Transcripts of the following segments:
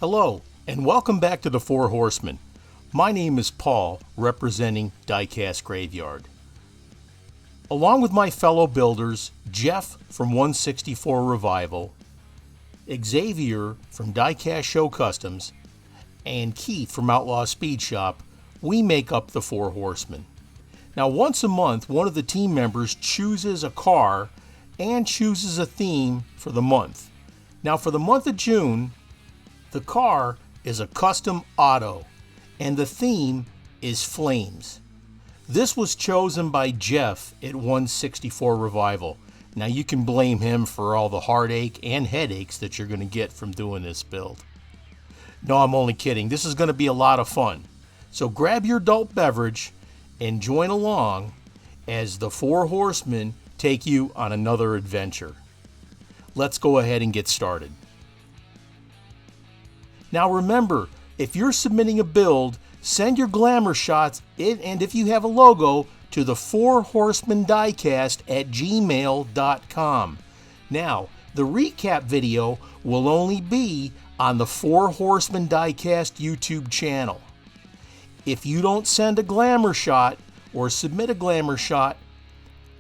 Hello, and welcome back to the Four Horsemen. My name is Paul, representing Diecast Graveyard. Along with my fellow builders, Jeff from 164 Revival, Xavier from Diecast Show Customs, and Keith from Outlaw Speed Shop, we make up the Four Horsemen. Now, once a month, one of the team members chooses a car and chooses a theme for the month. Now, for the month of June, the car is a custom Otto, and the theme is flames. This was chosen by Jeff at 164 Revival. Now you can blame him for all the heartache and headaches that you're going to get from doing this build. No, I'm only kidding. This is going to be a lot of fun. So grab your adult beverage and join along as the Four Horsemen take you on another adventure. Let's go ahead and get started. Now remember, if you're submitting a build, send your glamour shots and if you have a logo to the Four Horsemen Diecast at gmail.com. Now, the recap video will only be on the Four Horsemen Diecast YouTube channel. If you don't send a glamour shot or submit a glamour shot,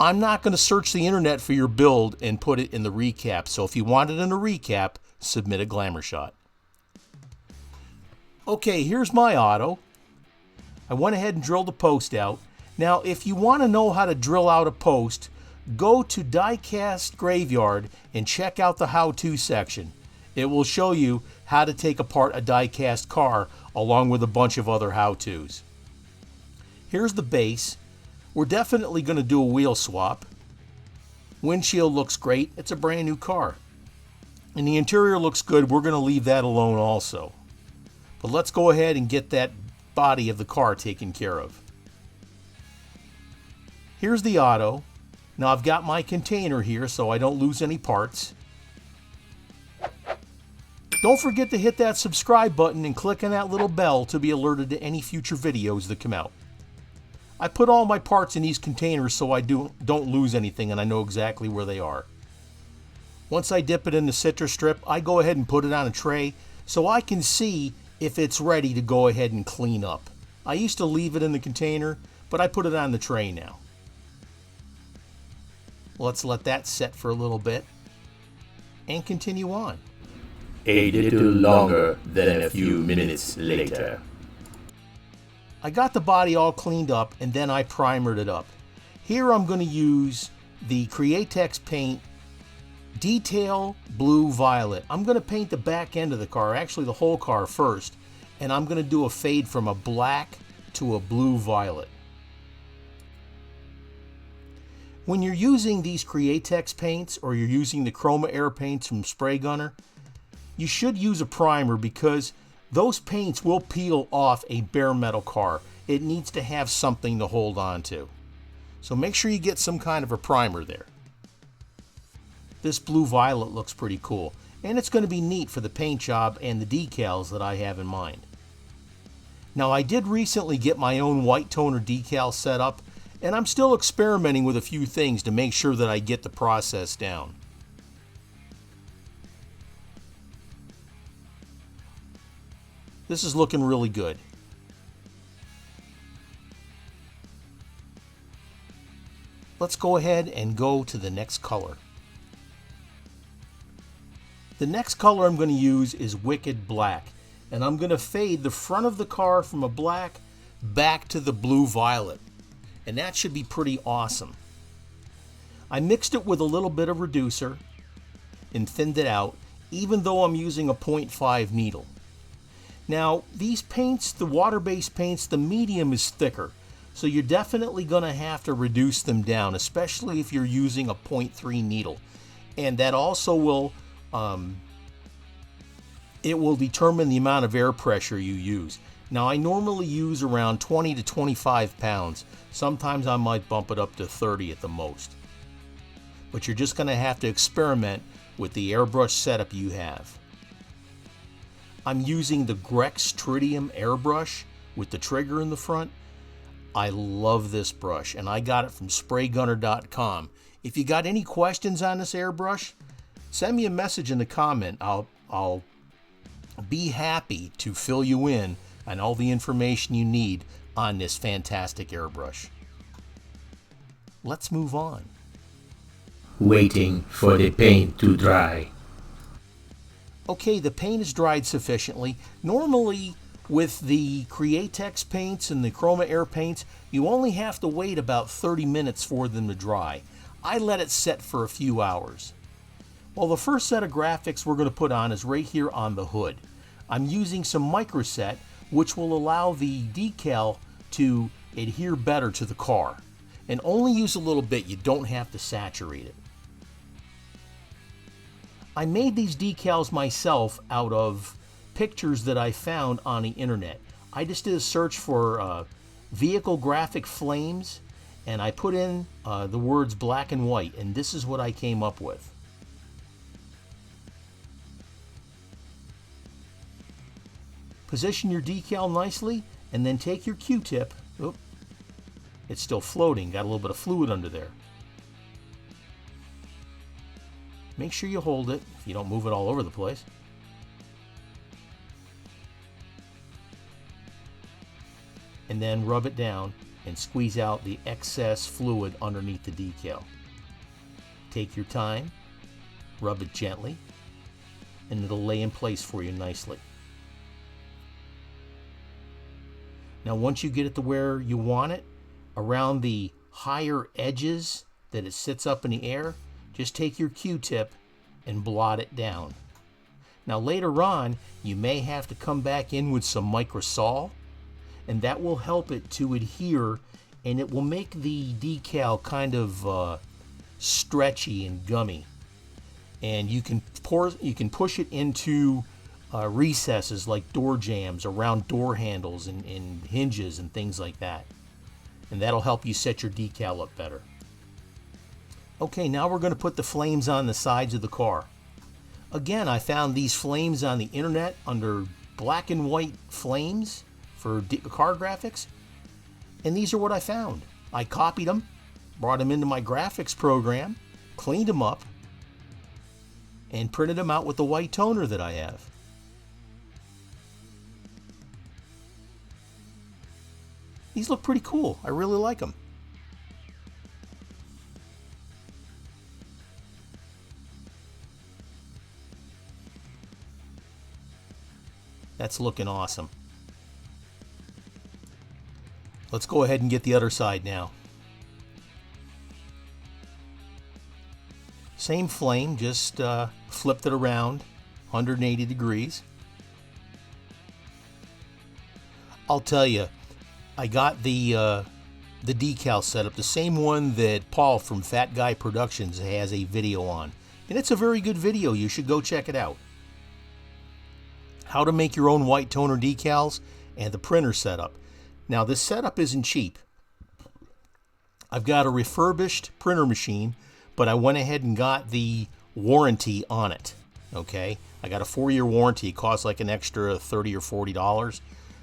I'm not going to search the internet for your build and put it in the recap. So if you want it in a recap, submit a glamour shot. Okay, here's my Otto. I went ahead and drilled a post out. Now, if you want to know how to drill out a post, go to Diecast Graveyard and check out the how-to section. It will show you how to take apart a diecast car along with a bunch of other how-tos. Here's the base. We're definitely going to do a wheel swap. Windshield looks great. It's a brand new car. And the interior looks good. We're going to leave that alone also. But let's go ahead and get that body of the car taken care of. Here's the Otto. Now I've got my container here so I don't lose any parts. Don't forget to hit that subscribe button and click on that little bell to be alerted to any future videos that come out. I put all my parts in these containers so I don't lose anything and I know exactly where they are. Once I dip it in the citrus strip, I go ahead and put it on a tray so I can see if it's ready to go ahead and clean up. I used to leave it in the container, but I put it on the tray now. Let's let that set for a little bit and continue on. A little longer than a few minutes later. I got the body all cleaned up and then I primered it up. Here I'm going to use the Createx paint Detail Blue Violet. I'm going to paint the back end of the car, actually the whole car first, and I'm going to do a fade from a black to a blue violet. When you're using these Createx paints or you're using the Chroma Air paints from Spray Gunner, you should use a primer because those paints will peel off a bare metal car. It needs to have something to hold on to. So make sure you get some kind of a primer there. This blue violet looks pretty cool, and it's going to be neat for the paint job and the decals that I have in mind. Now, I did recently get my own white toner decal set up, and I'm still experimenting with a few things to make sure that I get the process down. This is looking really good. Let's go ahead and go to the next color. The next color I'm going to use is Wicked Black, and I'm going to fade the front of the car from a black back to the blue violet, and that should be pretty awesome. I mixed it with a little bit of reducer and thinned it out, even though I'm using a 0.5 needle. Now, these paints, the water-based paints, the medium is thicker, so you're definitely going to have to reduce them down, especially if you're using a 0.3 needle. And that also will it will determine the amount of air pressure you use. Now, I normally use around 20 to 25 pounds. Sometimes I might bump it up to 30 at the most. But you're just going to have to experiment with the airbrush setup you have. I'm using the Grex Tritium airbrush with the trigger in the front. I love this brush, and I got it from spraygunner.com. If you got any questions on this airbrush, send me a message in the comment. I'll be happy to fill you in on all the information you need on this fantastic airbrush. Let's move on. Waiting for the paint to dry. Okay, the paint is dried sufficiently. Normally, with the Createx paints and the Chroma Air paints, you only have to wait about 30 minutes for them to dry. I let it set for a few hours. Well, the first set of graphics we're going to put on is right here on the hood. I'm using some microset, which will allow the decal to adhere better to the car. And only use a little bit, you don't have to saturate it. I made these decals myself out of pictures that I found on the internet. I just did a search for vehicle graphic flames, and I put in the words black and white, and this is what I came up with. Position your decal nicely, and then take your Q-tip. Oop, it's still floating, got a little bit of fluid under there. Make sure you hold it if you don't move it all over the place. And then rub it down and squeeze out the excess fluid underneath the decal. Take your time, rub it gently, and it'll lay in place for you nicely. Now once you get it to where you want it, around the higher edges that it sits up in the air, just take your Q-tip and blot it down. Now later on, you may have to come back in with some microsol, and that will help it to adhere, and it will make the decal kind of stretchy and gummy. And you can push it into recesses like door jambs, around door handles and hinges and things like that. And that'll help you set your decal up better. Okay, now we're going to put the flames on the sides of the car. Again, I found these flames on the internet under black and white flames for car graphics, and these are what I found. I copied them, brought them into my graphics program, cleaned them up, and printed them out with the white toner that I have. These look pretty cool. I really like them. That's looking awesome. Let's go ahead and get the other side now. Same flame, just flipped it around 180 degrees. I'll tell you, I got the decal set up, the same one that Paul from Fat Guy Productions has a video on. And it's a very good video. You should go check it out. How to make your own white toner decals and the printer setup. Now this setup isn't cheap. I've got a refurbished printer machine, but I went ahead and got the warranty on it. Okay, I got a 4-year warranty. It costs like an extra $30 or $40,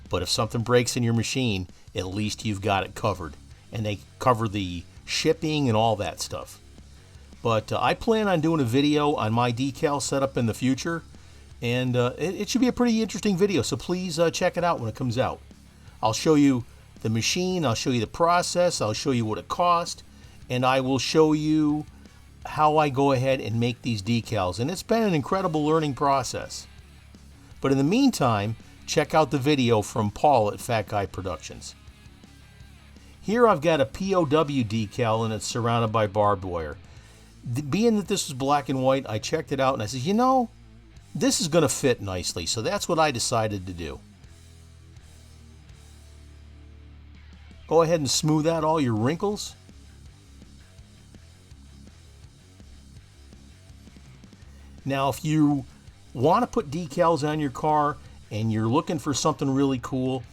but if something breaks in your machine, at least you've got it covered, and they cover the shipping and all that stuff. But I plan on doing a video on my decal setup in the future, and it should be a pretty interesting video, so please check it out when it comes out. I'll show you the machine, I'll show you the process, I'll show you what it cost, and I will show you how I go ahead and make these decals. And it's been an incredible learning process. But in the meantime, check out the video from Paul at Fat Guy Productions. Here I've got a POW decal, and it's surrounded by barbed wire. Being that this was black and white, I checked it out and I said, you know, this is going to fit nicely, so that's what I decided to do. Go ahead and smooth out all your wrinkles. Now, if you want to put decals on your car and you're looking for something really cool,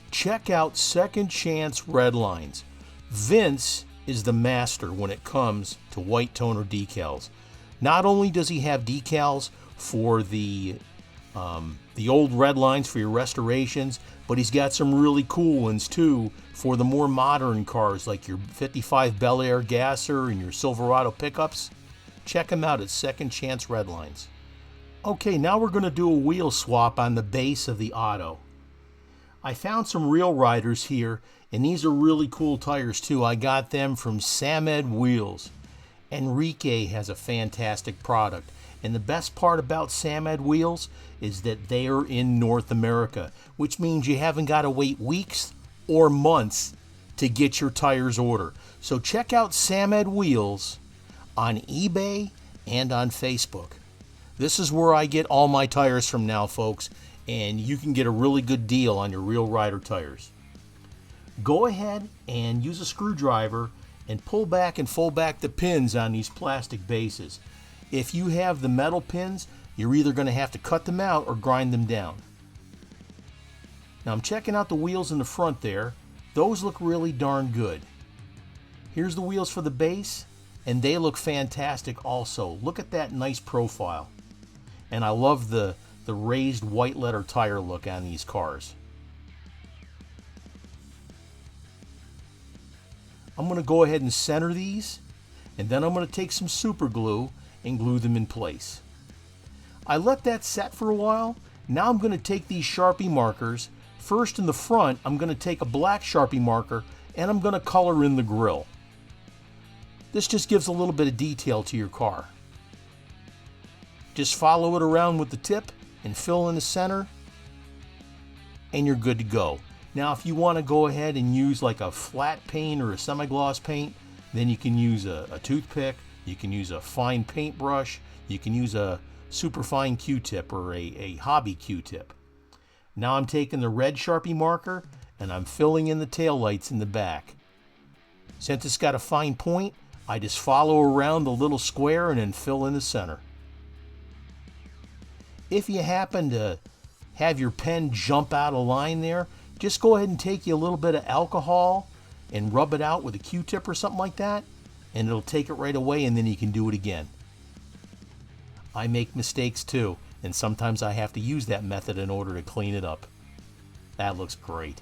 check out Second Chance Red Lines. Vince is the master when it comes to white toner decals. Not only does he have decals for the old red lines for your restorations, but he's got some really cool ones too for the more modern cars like your 55 Bel Air Gasser and your Silverado pickups. Check him out at Second Chance Red Lines. Okay, now we're going to do a wheel swap on the base of the Otto. I found some Real Riders here, and these are really cool tires too. I got them from Samed Wheels. Enrique has a fantastic product. And the best part about Samed Wheels is that they are in North America, which means you haven't got to wait weeks or months to get your tires ordered. So check out Samed Wheels on eBay and on Facebook. This is where I get all my tires from now, folks, and you can get a really good deal on your Real Rider tires. Go ahead and use a screwdriver and pull back and fold back the pins on these plastic bases. If you have the metal pins, you're either going to have to cut them out or grind them down. Now I'm checking out the wheels in the front there. Those look really darn good. Here's the wheels for the base, and they look fantastic also. Look at that nice profile. And I love the raised white letter tire look on these cars. I'm going to go ahead and center these, and then I'm going to take some super glue and glue them in place. I let that set for a while. Now I'm going to take these Sharpie markers. First in the front, I'm going to take a black Sharpie marker and I'm going to color in the grille. This just gives a little bit of detail to your car. Just follow it around with the tip and fill in the center, and you're good to go. Now if you want to go ahead and use like a flat paint or a semi-gloss paint, then you can use a toothpick, you can use a fine paintbrush, you can use a super fine Q-tip or a hobby Q-tip. Now I'm taking the red Sharpie marker and I'm filling in the taillights in the back. Since it's got a fine point, I just follow around the little square and then fill in the center. If you happen to have your pen jump out of line there, just go ahead and take you a little bit of alcohol and rub it out with a Q-tip or something like that, and it'll take it right away, and then you can do it again. I make mistakes too, and sometimes I have to use that method in order to clean it up. That looks great.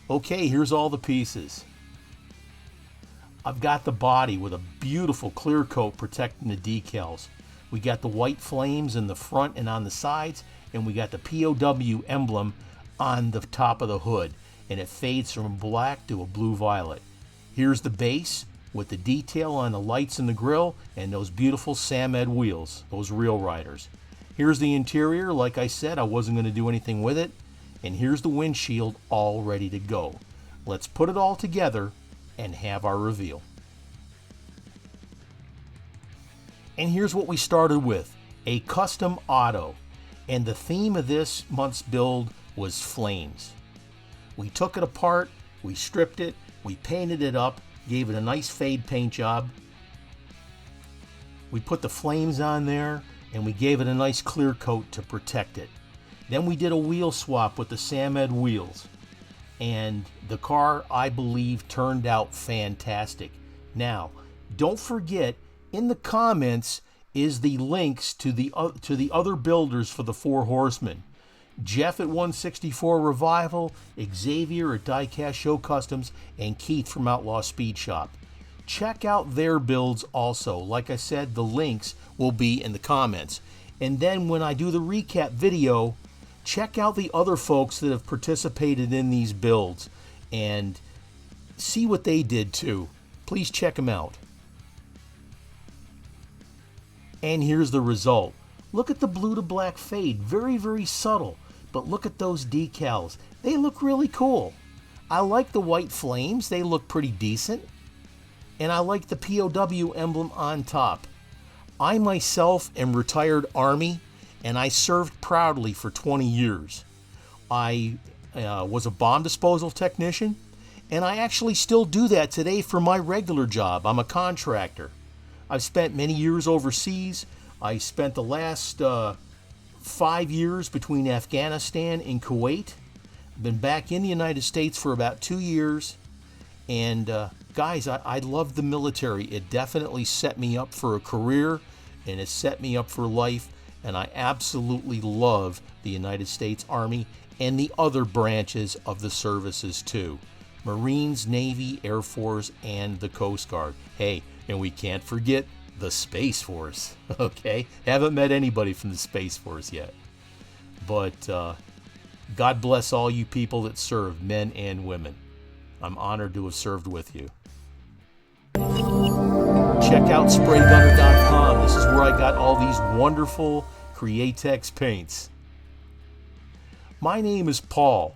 Okay, here's all the pieces. I've got the body with a beautiful clear coat protecting the decals. We got the white flames in the front and on the sides, and we got the POW emblem on the top of the hood, and it fades from black to a blue-violet. Here's the base with the detail on the lights in the grille and those beautiful Samed wheels, those Real Riders. Here's the interior. Like I said, I wasn't going to do anything with it. And here's the windshield all ready to go. Let's put it all together and have our reveal. And here's what we started with, a custom Otto. And the theme of this month's build was flames. We took it apart, we stripped it, we painted it up, gave it a nice fade paint job. We put the flames on there and we gave it a nice clear coat to protect it. Then we did a wheel swap with the Samed wheels. And the car, I believe, turned out fantastic. Now, don't forget, in the comments is the links to the other builders for the Four Horsemen. Jeff at 164 Revival, Xavier at Diecast Show Customs, and Keith from Outlaw Speed Shop. Check out their builds also. Like I said, the links will be in the comments. And then when I do the recap video, check out the other folks that have participated in these builds and see what they did too. Please check them out. And here's the result. Look at the blue to black fade. Very, very subtle. But look at those decals. They look really cool. I like the white flames. They look pretty decent. And I like the POW emblem on top. I myself am retired Army, and I served proudly for 20 years. I was a bomb disposal technician, and I actually still do that today for my regular job. I'm a contractor. I've spent many years overseas. I spent the last 5 years between Afghanistan and Kuwait. Been back in the United States for about 2 years. And guys, I love the military. It definitely set me up for a career, and it set me up for life. And I absolutely love the United States Army and the other branches of the services too. Marines, Navy, Air Force, and the Coast Guard. Hey, and we can't forget the Space Force. Okay? Haven't met anybody from the Space Force yet. But God bless all you people that serve, men and women. I'm honored to have served with you. Check out spraygunner.com. This is where I got all these wonderful Createx paints. My name is Paul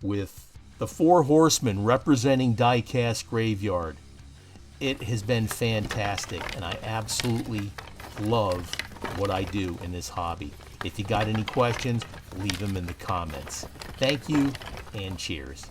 with the Four Horsemen representing Diecast Graveyard. It has been fantastic, and I absolutely love what I do in this hobby. If you got any questions, leave them in the comments. Thank you, and cheers.